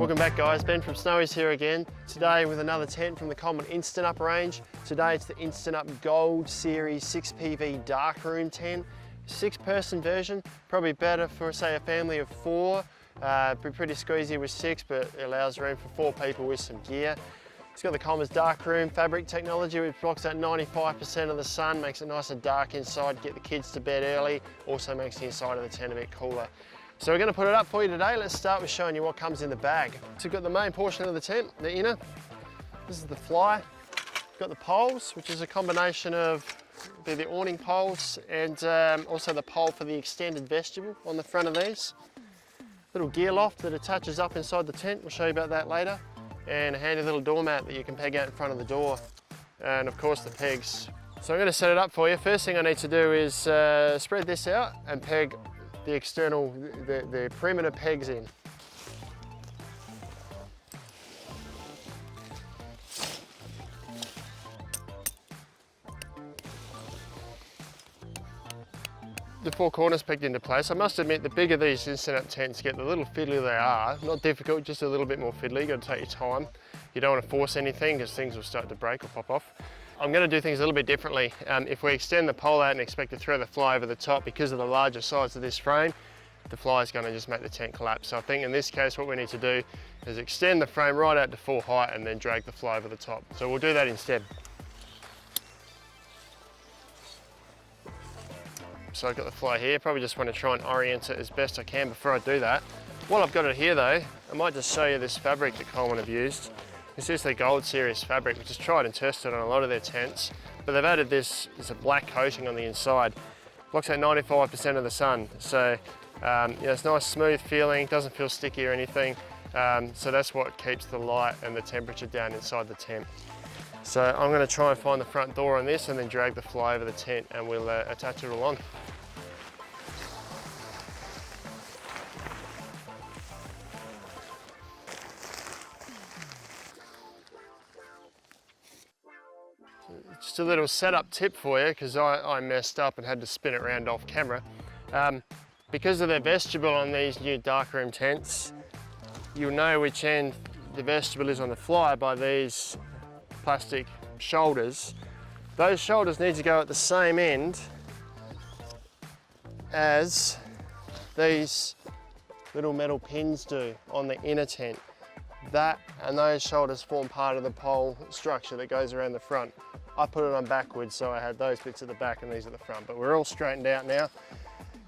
Welcome back guys, Ben from Snowy's here again. Today with another tent from the Coleman Instant Up range. Today it's the Instant Up Gold Series 6PV darkroom tent. 6-person version, probably better for say a family of 4. Be pretty squeezy with 6, but it allows room for 4 people with some gear. It's got the Coleman's darkroom fabric technology, which blocks out 95% of the sun, makes it nice and dark inside, get the kids to bed early, also makes the inside of the tent a bit cooler. So we're going to put it up for you today. Let's start with showing you what comes in the bag. So we've got the main portion of the tent, the inner. This is the fly. We've got the poles, which is a combination of the awning poles and also the pole for the extended vestibule on the front of these. Little gear loft that attaches up inside the tent. We'll show you about that later. And a handy little doormat that you can peg out in front of the door. And of course the pegs. So I'm going to set it up for you. First thing I need to do is spread this out and peg the external, the perimeter pegs in. The 4 corners pegged into place. I must admit, the bigger these Instant Up tents get, the little fiddly they are. Not difficult, just a little bit more fiddly. You've got to take your time. You don't want to force anything because things will start to break or pop off. I'm going to do things a little bit differently. If we extend the pole out and expect to throw the fly over the top, because of the larger size of this frame, the fly is going to just make the tent collapse. So I think in this case what we need to do is extend the frame right out to full height and then drag the fly over the top. So we'll do that instead. So I've got the fly here, probably just want to try and orient it as best I can before I do that. While I've got it here though, I might just show you this fabric that Coleman have used. This is the Gold Series fabric, which is tried and tested on a lot of their tents, but they've added this as a black coating on the inside. Blocks out 95% of the sun, so it's nice smooth feeling, doesn't feel sticky or anything, so that's what keeps the light and the temperature down inside the tent. So I'm going to try and find the front door on this and then drag the fly over the tent and we'll attach it all on. Just a little setup tip for you, because I messed up and had to spin it around off camera. Because of the vestibule on these new darkroom tents, you'll know which end the vestibule is on the fly by these plastic shoulders. Those shoulders need to go at the same end as these little metal pins do on the inner tent. That and those shoulders form part of the pole structure that goes around the front. I put it on backwards, so I had those bits at the back and these at the front, but we're all straightened out now.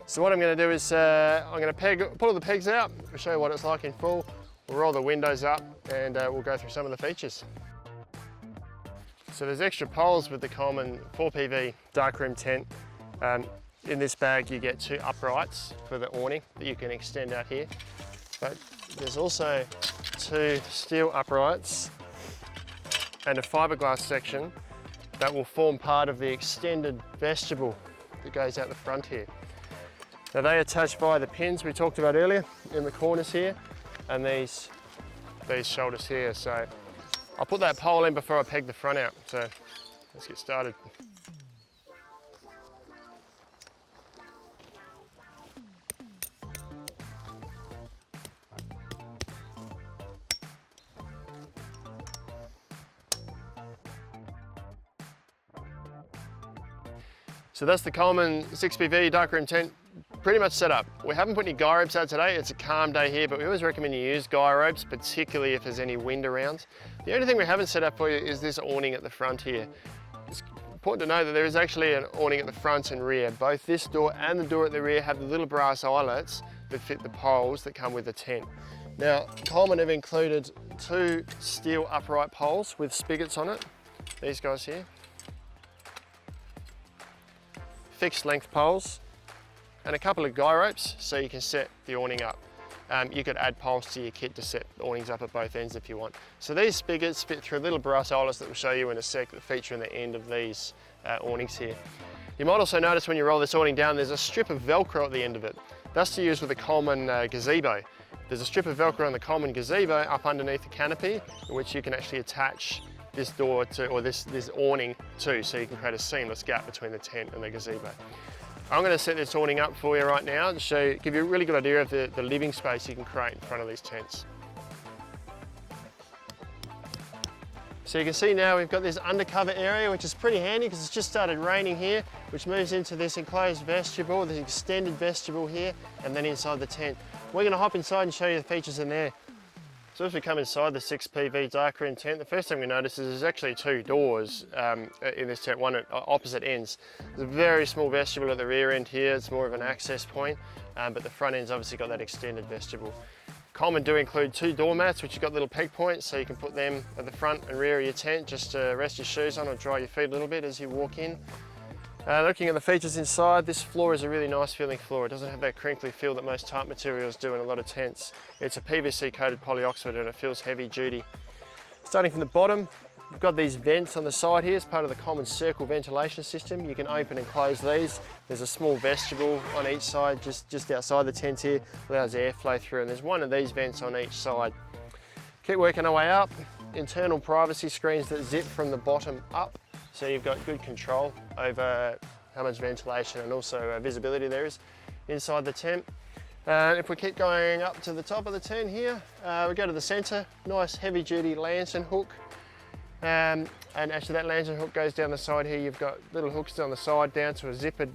So what I'm going to do is I'm going to pull all the pegs out, we'll show you what it's like in full, we'll roll the windows up and we'll go through some of the features. So there's extra poles with the Coleman 4PV darkroom tent. In this bag you get 2 uprights for the awning that you can extend out here, but there's also 2 steel uprights and a fiberglass section that will form part of the extended vestibule that goes out the front here. Now they attach via the pins we talked about earlier in the corners here and these shoulders here. So I'll put that pole in before I peg the front out. So let's get started. So that's the Coleman 6PV darkroom tent pretty much set up. We haven't put any guy ropes out today. It's a calm day here, but we always recommend you use guy ropes, particularly if there's any wind around. The only thing we haven't set up for you is this awning at the front here. It's important to know that there is actually an awning at the front and rear. Both this door and the door at the rear have the little brass eyelets that fit the poles that come with the tent. Now, Coleman have included 2 steel upright poles with spigots on it. These guys here. Fixed length poles and a couple of guy ropes so you can set the awning up. You could add poles to your kit to set the awnings up at both ends if you want. So these spigots fit through little brass eyelets that we'll show you in a sec that feature in the end of these awnings here. You might also notice when you roll this awning down there's a strip of Velcro at the end of it. That's to use with the Coleman gazebo. There's a strip of Velcro on the Coleman gazebo up underneath the canopy in which you can actually attach this door to, or this awning to, so you can create a seamless gap between the tent and the gazebo. I'm going to set this awning up for you right now to give you a really good idea of the living space you can create in front of these tents. So you can see now we've got this undercover area, which is pretty handy because it's just started raining here, which moves into this enclosed vestibule, this extended vestibule here, and then inside the tent. We're going to hop inside and show you the features in there. So as we come inside the 6 PV darkroom tent, the first thing we notice is there's actually 2 doors in this tent, one at opposite ends. There's a very small vestibule at the rear end here, it's more of an access point, but the front end's obviously got that extended vestibule. Coleman do include 2 doormats, which have got little peg points, so you can put them at the front and rear of your tent just to rest your shoes on or dry your feet a little bit as you walk in. Looking at the features inside, this floor is a really nice feeling floor. It doesn't have that crinkly feel that most type materials do in a lot of tents. It's a PVC coated polyoxide and it feels heavy duty. Starting from the bottom, we've got these vents on the side here as part of the Coleman circle ventilation system. You can open and close these. There's a small vestibule on each side, just outside the tent here, allows airflow through, and there's one of these vents on each side. Keep working our way up. Internal privacy screens that zip from the bottom up. So you've got good control over how much ventilation and also visibility there is inside the tent. If we keep going up to the top of the tent here, we go to the center, nice heavy duty lantern hook. And actually that lantern hook goes down the side here. You've got little hooks down the side down to a zippered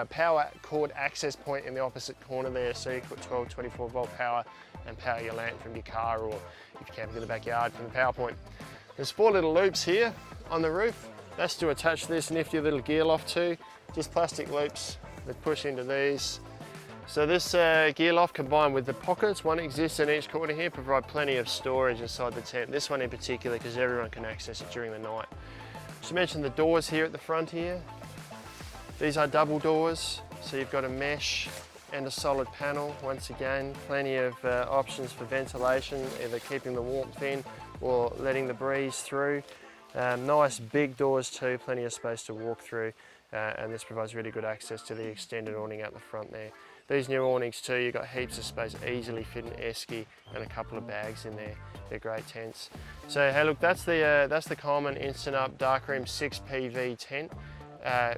power cord access point in the opposite corner there. So you can put 12, 24 volt power and power your lantern from your car, or if you're camping in the backyard, from the power point. There's 4 little loops here on the roof. That's to attach this nifty little gear loft to, just plastic loops that push into these. So this gear loft combined with the pockets, one exists in each corner here, provide plenty of storage inside the tent. This one in particular because everyone can access it during the night. Just mention the doors here at the front here. These are double doors, so you've got a mesh and a solid panel. Once again, plenty of options for ventilation, either keeping the warmth in or letting the breeze through. Nice big doors too, plenty of space to walk through, and this provides really good access to the extended awning out the front there. These new awnings too, you've got heaps of space, easily fit an esky and a couple of bags in there. They're great tents. So hey look, that's the Coleman Instant Up Darkroom 6 PV tent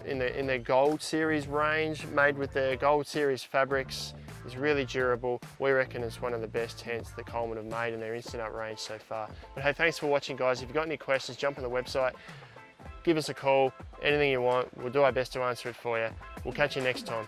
in their Gold Series range, made with their Gold Series fabrics. It's really durable. We reckon it's one of the best tents that Coleman have made in their Instant Up range so far. But hey, thanks for watching guys. If you've got any questions, jump on the website, give us a call, anything you want. We'll do our best to answer it for you. We'll catch you next time.